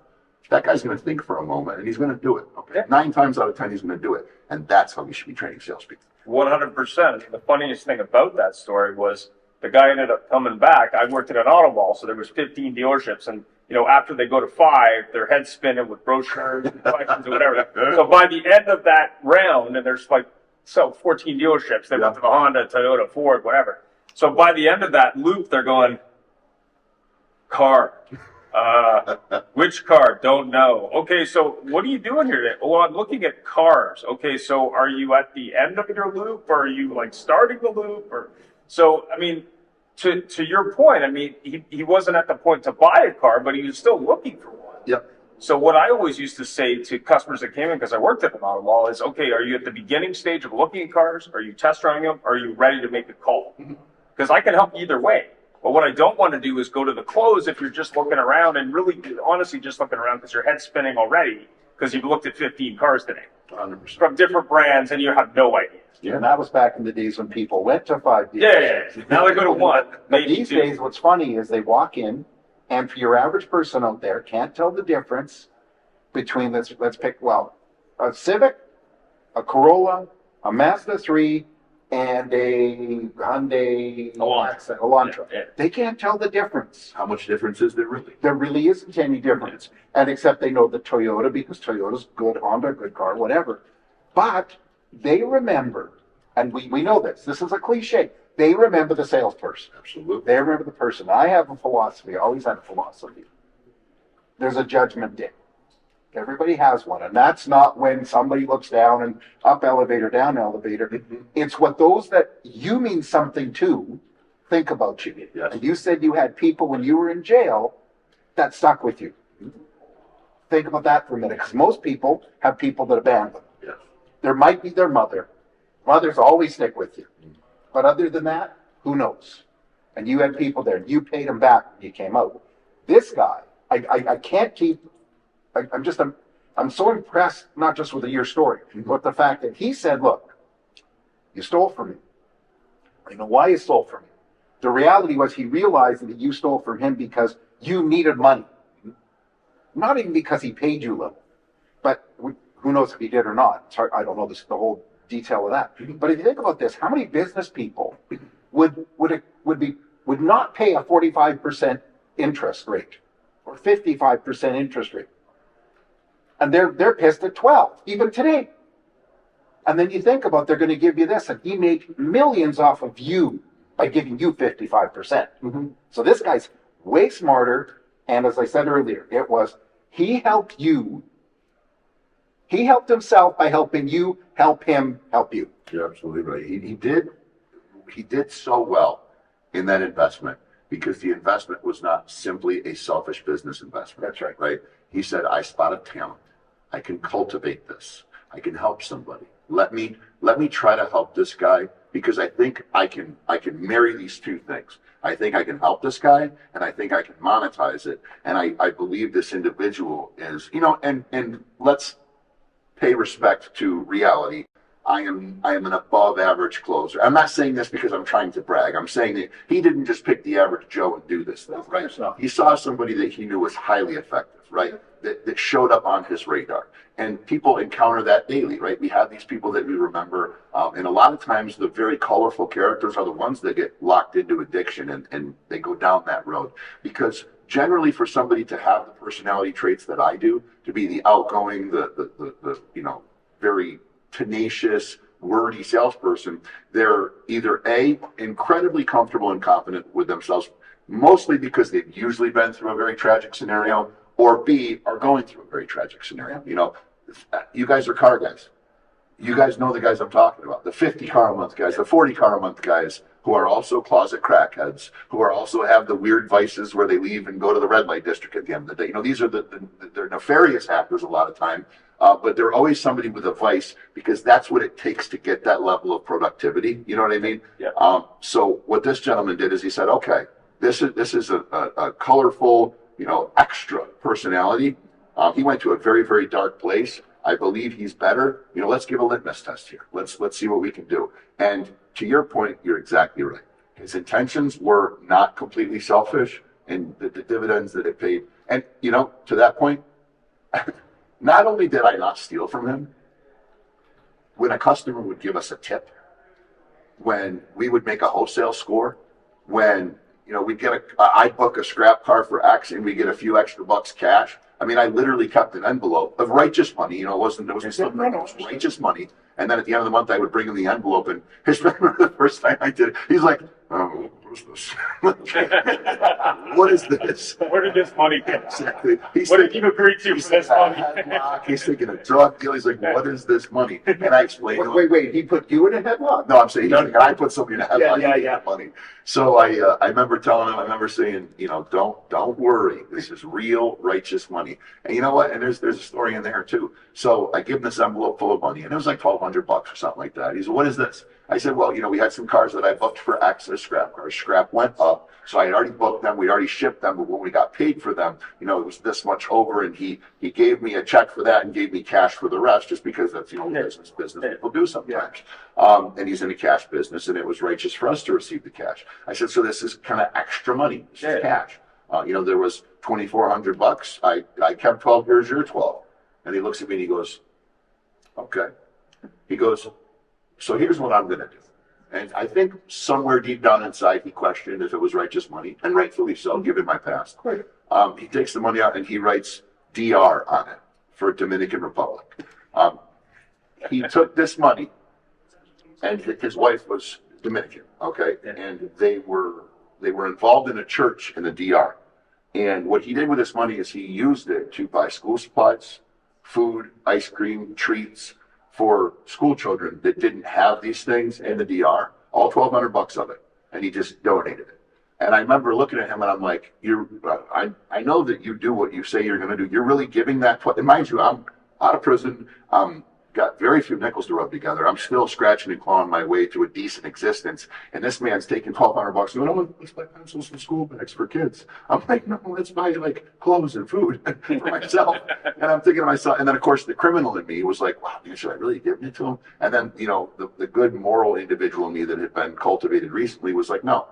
Speaker 8: That guy's going to think for a moment, and he's going to do it. Okay, 9 times out of 10, he's going to do it, and that's how we should be training salespeople.
Speaker 1: 100%. The funniest thing about that story was the guy ended up coming back. I worked at an Automotive, so there was 15 dealerships, and after they go to 5, their head's spinning with brochures and questions or whatever. So by the end of that round, and there's 14 dealerships. They went to the Honda, Toyota, Ford, whatever. So by the end of that loop, they're going, car. Which car? Don't know. Okay, so what are you doing here today? Well, I'm looking at cars. Okay, so are you at the end of your loop, or are you starting the loop? Or so, I mean, to your point, I mean, he wasn't at the point to buy a car, but he was still looking for one. So what I always used to say to customers that came in, because I worked at an auto mall, is, okay, are you at the beginning stage of looking at cars? Are you test driving them? Are you ready to make a call? Because I can help either way. But what I don't want to do is go to the close if you're just looking around and really, honestly, just looking around because your head's spinning already because you've looked at 15 cars today
Speaker 8: 100%.
Speaker 1: From different brands and you have no idea.
Speaker 5: And that was back in the days when people went to 5 dealerships.
Speaker 1: Yeah. Now they go to 1.
Speaker 5: But these days, what's funny is they walk in, and for your average person out there, can't tell the difference between, let's pick, a Civic, a Corolla, a Mazda 3, and a Hyundai Elantra. They can't tell the difference.
Speaker 8: How much difference is there really?
Speaker 5: There really isn't any difference. And except they know the Toyota, because Toyota's good, Honda, good car, whatever. But they remember, and we know this is a cliche, they remember the salesperson.
Speaker 8: Absolutely.
Speaker 5: They remember the person. I have a philosophy, I always had a philosophy. There's a judgment day. Everybody has one, and that's not when somebody looks down and up elevator, down elevator. It's what those that you mean something to think about you.
Speaker 8: Yes.
Speaker 5: And you said you had people when you were in jail that stuck with you. Think about that for a minute, because most people have people that abandon them.
Speaker 8: Yes.
Speaker 5: There might be their mother. Mothers always stick with you. But other than that, who knows? and you had people there, and you paid them back when you came out. This guy, I can't keep, I'm so impressed, not just with your story, but the fact that he said, look, you stole from me. I know why you stole from me. The reality was he realized that you stole from him because you needed money. Not even because he paid you little. But who knows if he did or not. It's hard, I don't know the whole detail of that. But if you think about this, how many business people would not pay a 45% interest rate or 55% interest rate? And they're pissed at 12, even today. And then you think about they're going to give you this, and he made millions off of you by giving you 55%. So this guy's way smarter. And as I said earlier, he helped you. He helped himself by helping you help him help you.
Speaker 8: You're absolutely right. He did so well in that investment because the investment was not simply a selfish business investment.
Speaker 5: That's right.
Speaker 8: Right? He said, I spotted talent. I can cultivate this. I can help somebody. Let me try to help this guy because I think I can marry these two things. I think I can help this guy, and I think I can monetize it. And I believe this individual is, and let's pay respect to reality. I am an above average closer. I'm not saying this because I'm trying to brag. I'm saying that he didn't just pick the average Joe and do this thing, right? He saw somebody that he knew was highly effective, right? That showed up on his radar. And people encounter that daily, right? We have these people that we remember. And a lot of times the very colorful characters are the ones that get locked into addiction and they go down that road. Because generally for somebody to have the personality traits that I do, to be the outgoing, the very tenacious, wordy salesperson, they're either A, incredibly comfortable and confident with themselves, mostly because they've usually been through a very tragic scenario, or B, are going through a very tragic scenario. You guys are car guys. You guys know the guys I'm talking about, the 50 car a month guys, the 40 car a month guys who are also closet crackheads, who are also have the weird vices where they leave and go to the red light district at the end of the day. These are they're nefarious actors a lot of time, but they're always somebody with a vice because that's what it takes to get that level of productivity. You know what I mean?
Speaker 1: Yeah.
Speaker 8: So what this gentleman did is he said, okay, this is a colorful, extra personality. He went to a very, very dark place. I believe he's better. Let's give a litmus test here. Let's see what we can do. And to your point, you're exactly right. His intentions were not completely selfish, and the dividends that it paid. And to that point, not only did I not steal from him, when a customer would give us a tip, when we would make a wholesale score, when we'd get I'd book a scrap car for X and we get a few extra bucks cash. I mean, I literally kept an envelope of righteous money. It wasn't righteous money. And then at the end of the month, I would bring him the envelope. And his remember the first time I did it, he's like, "Oh, what is this? What is this?
Speaker 1: Where did this money come?
Speaker 8: Exactly.
Speaker 1: What did you agree to for this money?"
Speaker 8: He's thinking a drug deal. He's like, "What is this money?" And I explained.
Speaker 5: Wait. He put you in a headlock?
Speaker 8: No, I'm saying I put somebody in a headlock.
Speaker 5: Yeah.
Speaker 8: Money. So I remember telling him. I remember saying, don't worry. This is real righteous money. And you know what? And there's a story in there too. So I give him this envelope full of money, and it was like $1,200 or something like that. He said, "What is this?" I said, "Well, we had some cars that I booked for X as scrap cars. Scrap went up, so I had already booked them. We already shipped them, but when we got paid for them, it was this much over." And he gave me a check for that and gave me cash for the rest, just because that's business people do sometimes. And he's in the cash business, and it was righteous for us to receive the cash. I said, "So this is kind of extra money. This is cash." There was $2,400. I kept 12. Here's your 12. And he looks at me and he goes, "Okay." He goes, "So here's what I'm going to do." And I think somewhere deep down inside, he questioned if it was righteous money, and rightfully so, given my past. He takes the money out and he writes DR on it for Dominican Republic. He took this money, and his wife was Dominican, okay? And they were involved in a church in the DR. And what he did with this money is he used it to buy school supplies, food, ice cream, treats, for school children that didn't have these things in the DR, all $1,200 of it, and he just donated it. And I remember looking at him and I'm like, I know that you do what you say you're going to do. You're really giving that, and mind you, I'm out of prison, I'm got very few nickels to rub together. I'm still scratching and clawing my way to a decent existence. And this man's taking $1,200 and going, oh, let's buy pencils and school bags for kids. I'm like, no, let's buy like clothes and food for myself. And I'm thinking to myself, and then of course the criminal in me was like, wow, man, should I really give it to him? And then, you know, the good moral individual in me that had been cultivated recently was like, no.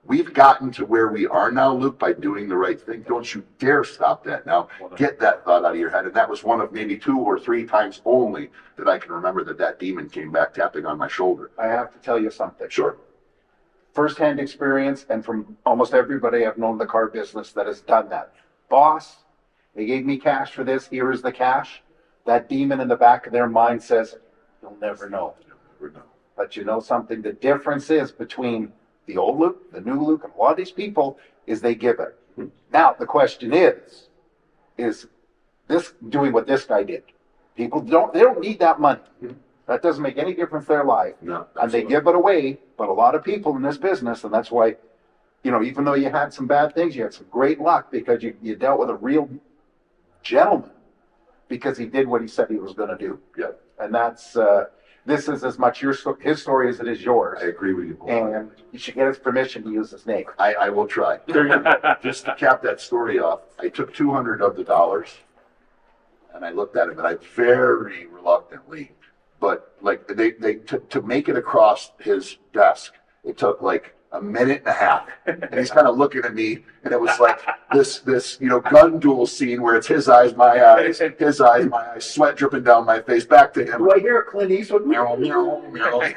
Speaker 8: We've gotten to where we are now, Luke, by doing the right thing. Don't you dare stop that now. Get that thought out of your head. And that was one of maybe 2 or 3 times only that I can remember that demon came back tapping on my shoulder.
Speaker 5: I have to tell you something.
Speaker 8: Sure.
Speaker 5: Firsthand experience, and from almost everybody I've known in the car business that has done that. Boss, they gave me cash for this. Here is the cash. That demon in the back of their mind says, you'll never know.
Speaker 8: Never know.
Speaker 5: But you know something? The difference is between the old Luke, the new Luke, and a lot of these people is they give it. Now, the question is this doing what this guy did? People they don't need that money. That doesn't make any difference in their life.
Speaker 8: No,
Speaker 5: and they give it away, but a lot of people in this business, and that's why, you know, even though you had some bad things, you had some great luck because you dealt with a real gentleman because he did what he said he was going to do.
Speaker 8: Yeah.
Speaker 5: And that's, this is as much his story as it is yours.
Speaker 8: I agree with you.
Speaker 5: And you should get his permission to use his name.
Speaker 8: I will try. Just to cap that story off, I took 200 of the dollars and I looked at it, but I very reluctantly, but like to make it across his desk, it took like a minute and a half. And he's kind of looking at me, and it was like this you know, gun duel scene where it's his eyes, my eyes, his eyes, my eyes, sweat dripping down my face, back to him.
Speaker 5: Do I hear Clint Eastwood?
Speaker 8: Meow, meow, meow.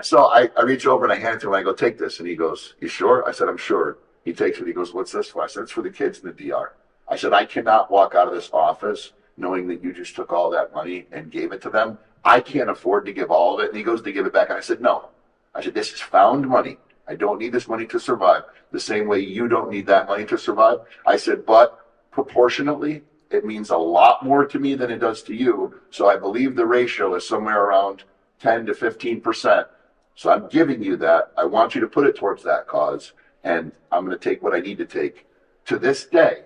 Speaker 8: So I reach over and I hand it to him, and I go, take this. And he goes, you sure? I said, I'm sure. He takes it. He goes, what's this for? I said, it's for the kids in the DR. I said, I cannot walk out of this office knowing that you just took all that money and gave it to them. I can't afford to give all of it. And he goes to give it back. And I said, no. I said, this is found money. I don't need this money to survive the same way you don't need that money to survive. I said, but proportionately, it means a lot more to me than it does to you. So I believe the ratio is somewhere around 10 to 15%. So I'm giving you that. I want you to put it towards that cause. And I'm going to take what I need to take. To this day,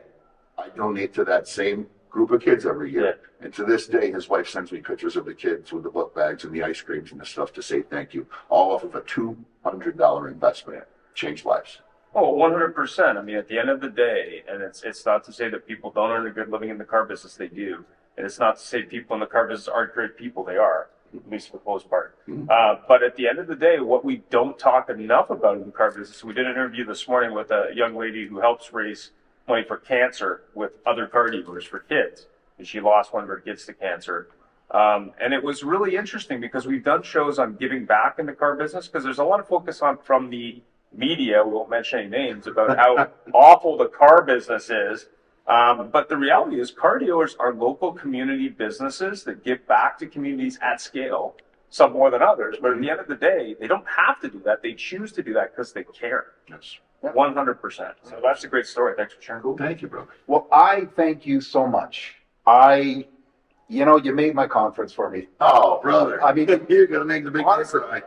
Speaker 8: I donate to that same group of kids every year. Yeah. And to this day, his wife sends me pictures of the kids with the book bags and the ice creams and the stuff to say thank you, all off of a $200 investment. Changed lives.
Speaker 1: Oh, 100%. I mean, at the end of the day, and it's not to say that people don't earn a good living in the car business, they do. And it's not to say people in the car business aren't great people, they are, at least for the most part. But at the end of the day, what we don't talk enough about in the car business, we did an interview this morning with a young lady who helps raise money for cancer with other car dealers for kids. And she lost one of her kids to cancer. And it was really interesting because we've done shows on giving back in the car business because there's a lot of focus on from the media, we won't mention any names, about how awful the car business is. But the reality is car dealers are local community businesses that give back to communities at scale, some more than others. But at the end of the day, they don't have to do that. They choose to do that because they care.
Speaker 8: Yes.
Speaker 1: 100%. So that's a great story. Thanks for sharing.
Speaker 8: Cool. Thank you, bro.
Speaker 5: Well, I thank you so much. You know, you made my conference for me.
Speaker 8: Oh, brother.
Speaker 5: I mean,
Speaker 8: you're going to make the big cry.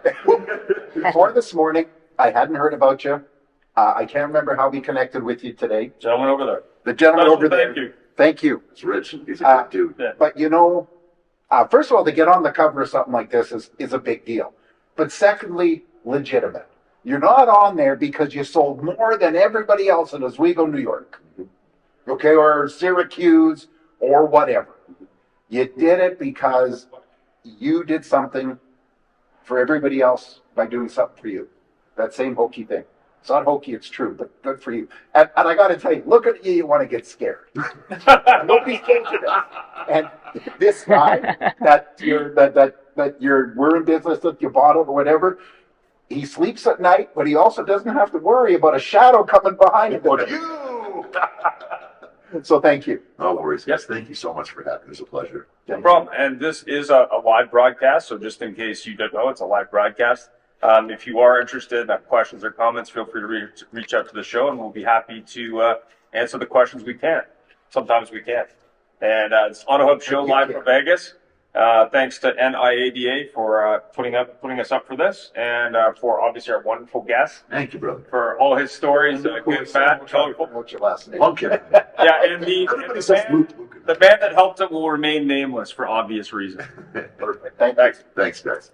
Speaker 5: Before this morning, I hadn't heard about you. I can't remember how we connected with you today.
Speaker 1: Gentleman over there.
Speaker 5: The gentleman over there.
Speaker 1: Thank you.
Speaker 5: Thank you.
Speaker 8: It's Rich. He's a good dude.
Speaker 1: Yeah.
Speaker 5: But you know, first of all, to get on the cover of something like this is a big deal. But secondly, legitimate. You're not on there because you sold more than everybody else in Oswego, New York. Okay, or Syracuse, or whatever. You did it because you did something for everybody else by doing something for you. That same hokey thing. It's not hokey, it's true, but good for you. And I got to tell you, look at you want to get scared. Nobody's changing it. And this guy we're in business that you bought it or whatever, he sleeps at night, but he also doesn't have to worry about a shadow coming behind him. You! So thank you.
Speaker 8: No worries. Yes, thank you so much for having me. It was a pleasure.
Speaker 1: No problem. And this is a live broadcast, so just in case you don't know, it's a live broadcast. If you are interested and have questions or comments, feel free to reach out to the show, and we'll be happy to answer the questions we can. Sometimes we can't. And it's Auto Hub Show live from Vegas. Thanks to NIADA for putting us up for this, and for obviously our wonderful guest.
Speaker 8: Thank you, brother.
Speaker 1: For all his stories, good, bad, colorful.
Speaker 5: What's your last name?
Speaker 8: Lunkenheimer.
Speaker 1: Yeah, and
Speaker 8: Everybody says Luke Lunkenheimer.
Speaker 1: the band that helped it will remain nameless for obvious reasons.
Speaker 5: Perfect.
Speaker 1: Thanks.
Speaker 8: Thanks, guys.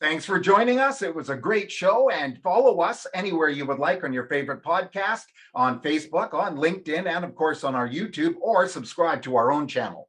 Speaker 5: Thanks for joining us. It was a great show, and follow us anywhere you would like on your favorite podcast, on Facebook, on LinkedIn, and of course on our YouTube, or subscribe to our own channel.